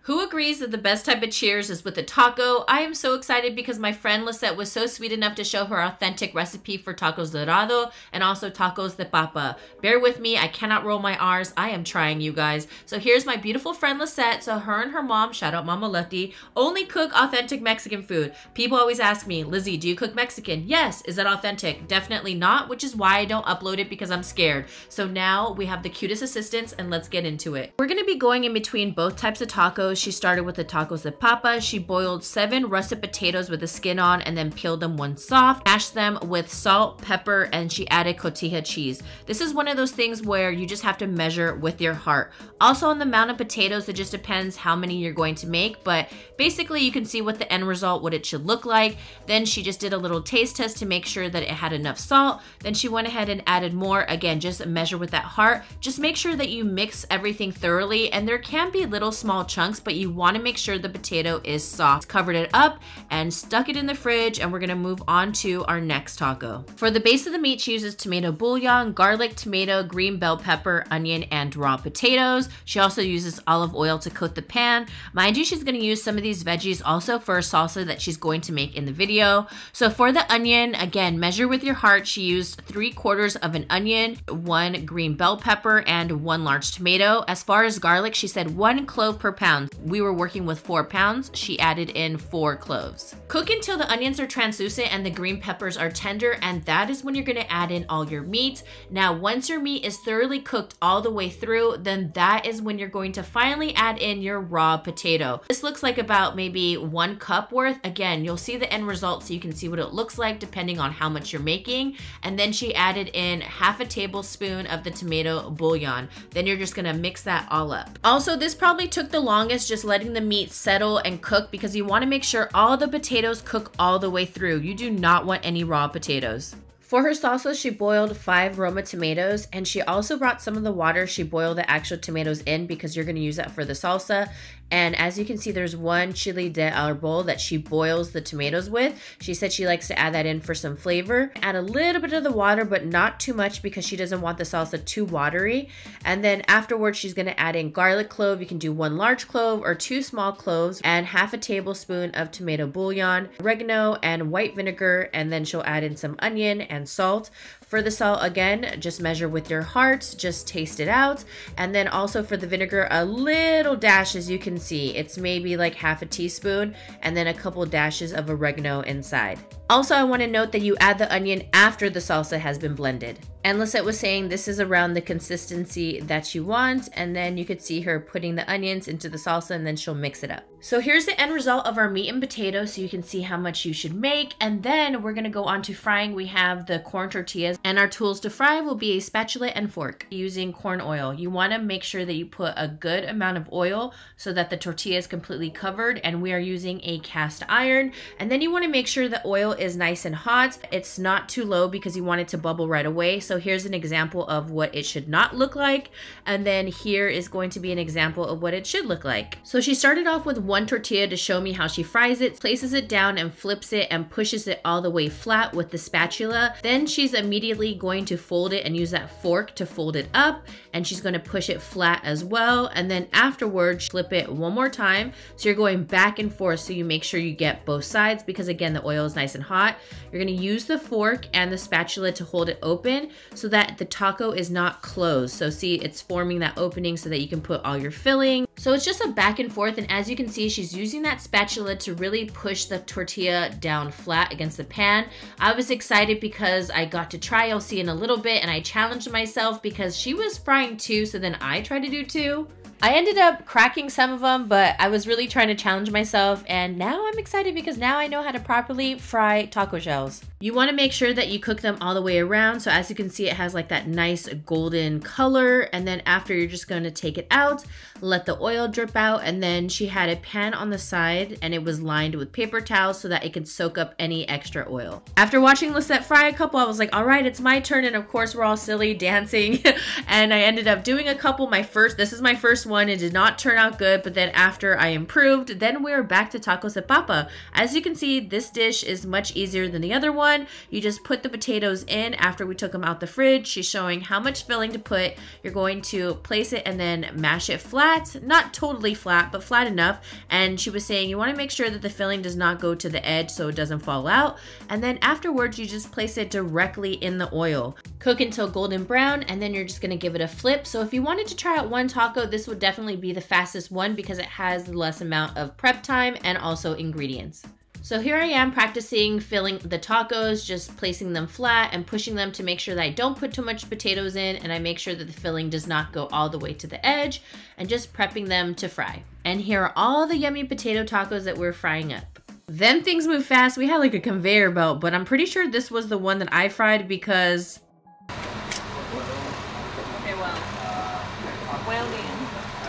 Who agrees that the best type of cheers is with a taco? I am so excited because my friend Lissett was so sweet enough to show her authentic recipe for Tacos Dorados and also Tacos de Papa. Bear with me, I cannot roll my R's. I am trying, you guys. So here's my beautiful friend Lissett. So her and her mom, shout out Mama Lefty, only cook authentic Mexican food. People always ask me, Lizzy, do you cook Mexican? Yes. Is it authentic? Definitely not, which is why I don't upload it because I'm scared. So now we have the cutest assistants and let's get into it. We're gonna be going in between both types of tacos. She started with the tacos de papa. She boiled 7 russet potatoes with the skin on and then peeled them one soft, mashed them with salt, pepper, and she added cotija cheese. This is one of those things where you just have to measure with your heart. Also on the amount of potatoes, it just depends how many you're going to make, but basically you can see what the end result, what it should look like. Then she just did a little taste test to make sure that it had enough salt. Then she went ahead and added more. Again, just measure with that heart. Just make sure that you mix everything thoroughly, and there can be little small chunks, but you want to make sure the potato is soft. Covered it up and stuck it in the fridge, and we're gonna move on to our next taco. For the base of the meat, she uses tomato bouillon, garlic, tomato, green bell pepper, onion, and raw potatoes. She also uses olive oil to coat the pan. Mind you, she's gonna use some of these veggies also for a salsa that she's going to make in the video. So for the onion, again, measure with your heart. She used 3/4 of an onion, 1 green bell pepper, and 1 large tomato. As far as garlic, she said 1 clove per pound. We were working with 4 pounds. She added in 4 cloves. Cook until the onions are translucent and the green peppers are tender, and that is when you're gonna add in all your meat. Now, once your meat is thoroughly cooked all the way through, then that is when you're going to finally add in your raw potato. This looks like about maybe 1 cup worth. Again, you'll see the end result so you can see what it looks like depending on how much you're making. And then she added in 1/2 tablespoon of the tomato bouillon. Then you're just gonna mix that all up. Also, this probably took the longest, just letting the meat settle and cook, because you want to make sure all the potatoes cook all the way through. You do not want any raw potatoes. For her salsa, she boiled 5 Roma tomatoes, and she also brought some of the water she boiled the actual tomatoes in because you're going to use that for the salsa. And as you can see, there's 1 chile de árbol that she boils the tomatoes with. She said she likes to add that in for some flavor. Add a little bit of the water, but not too much because she doesn't want the salsa too watery. And then afterwards, she's gonna add in garlic clove. You can do 1 large clove or 2 small cloves, and 1/2 tablespoon of tomato bouillon, oregano, and white vinegar. And then she'll add in some onion and salt. For the salt, again, just measure with your heart, just taste it out. And then also for the vinegar, a little dash, as you can see. It's maybe like 1/2 teaspoon, and then a couple dashes of oregano inside. Also, I want to note that you add the onion after the salsa has been blended. And Lissett was saying this is around the consistency that you want, and then you could see her putting the onions into the salsa, and then she'll mix it up. So here's the end result of our meat and potato, so you can see how much you should make. And then we're gonna go on to frying. We have the corn tortillas, and our tools to fry will be a spatula and fork using corn oil. You wanna make sure that you put a good amount of oil so that the tortilla is completely covered, and we are using a cast iron. And then you wanna make sure the oil is nice and hot. It's not too low because you want it to bubble right away. So here's an example of what it should not look like. And then here is going to be an example of what it should look like. So she started off with 1 tortilla to show me how she fries it, places it down and flips it and pushes it all the way flat with the spatula. Then she's immediately going to fold it and use that fork to fold it up. And she's going to push it flat as well. And then afterwards, flip it 1 more time. So you're going back and forth so you make sure you get both sides, because again, the oil is nice and hot. You're going to use the fork and the spatula to hold it open so that the taco is not closed. So see, it's forming that opening so that you can put all your filling. So it's just a back and forth, and as you can see, she's using that spatula to really push the tortilla down flat against the pan. I was excited because I got to try, you'll see in a little bit, and I challenged myself because she was frying 2, so then I tried to do 2. I ended up cracking some of them, but I was really trying to challenge myself, and now I'm excited because now I know how to properly fry taco shells. You want to make sure that you cook them all the way around. So as you can see, it has like that nice golden color, and then after you're just going to take it out, let the oil drip out, and then she had a pan on the side and it was lined with paper towels so that it could soak up any extra oil. After watching Lissett fry a couple, I was like, all right, it's my turn, and of course we're all silly dancing and I ended up doing a couple. This is my first one. It did not turn out good, but then after I improved, then we're back to tacos de papa. As you can see, this dish is much easier than the other one. You just put the potatoes in after we took them out the fridge. She's showing how much filling to put. You're going to place it and then mash it flat. Not totally flat, but flat enough. And she was saying you want to make sure that the filling does not go to the edge so it doesn't fall out. And then afterwards, you just place it directly in the oil. Cook until golden brown, and then you're just gonna give it a flip. So if you wanted to try out one taco, this would definitely be the fastest one because it has the less amount of prep time and also ingredients. So here I am practicing filling the tacos, just placing them flat and pushing them to make sure that I don't put too much potatoes in, and I make sure that the filling does not go all the way to the edge, and just prepping them to fry. And here are all the yummy potato tacos that we're frying up. Then things move fast. We had like a conveyor belt, but I'm pretty sure this was the one that I fried because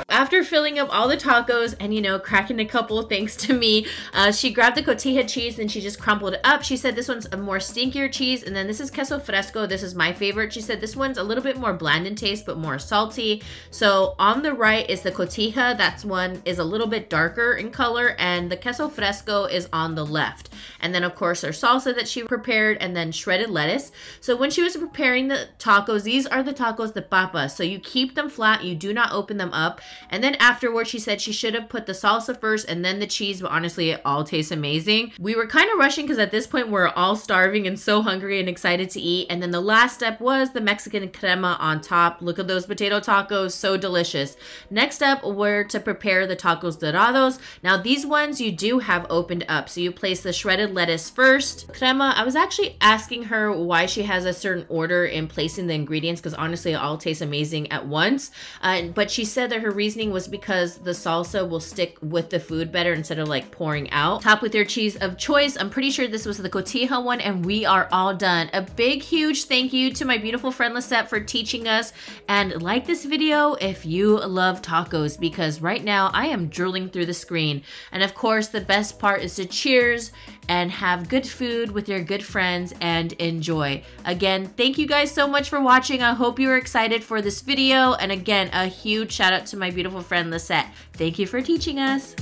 after filling up all the tacos and, you know, cracking a couple thanks to me, she grabbed the cotija cheese and she just crumpled it up. She said this one's a more stinkier cheese, and then this is queso fresco. This is my favorite. She said this one's a little bit more bland in taste but more salty. So on the right is the cotija. That one is a little bit darker in color, and the queso fresco is on the left. And then of course her salsa that she prepared, and then shredded lettuce. So when she was preparing the tacos, these are the tacos de papa. So you keep them flat, you do not open them up. And then afterwards, she said she should have put the salsa first and then the cheese, but honestly, it all tastes amazing. We were kind of rushing because at this point, we're all starving and so hungry and excited to eat. And then the last step was the Mexican crema on top. Look at those potato tacos, so delicious. Next up, we're to prepare the tacos dorados. Now, these ones you do have opened up. So you place the shredded lettuce first. Crema, I was actually asking her why she has a certain order in placing the ingredients because honestly, it all tastes amazing at once. But she said that her reasoning was because the salsa will stick with the food better instead of like pouring out. Top with your cheese of choice. I'm pretty sure this was the cotija one, and we are all done. A big, huge thank you to my beautiful friend Lissett for teaching us, and like this video if you love tacos, because right now I am drooling through the screen. And of course, the best part is to cheers and have good food with your good friends and enjoy. Again, thank you guys so much for watching. I hope you were excited for this video. And again, a huge shout out to my beautiful friend Lissett. Thank you for teaching us.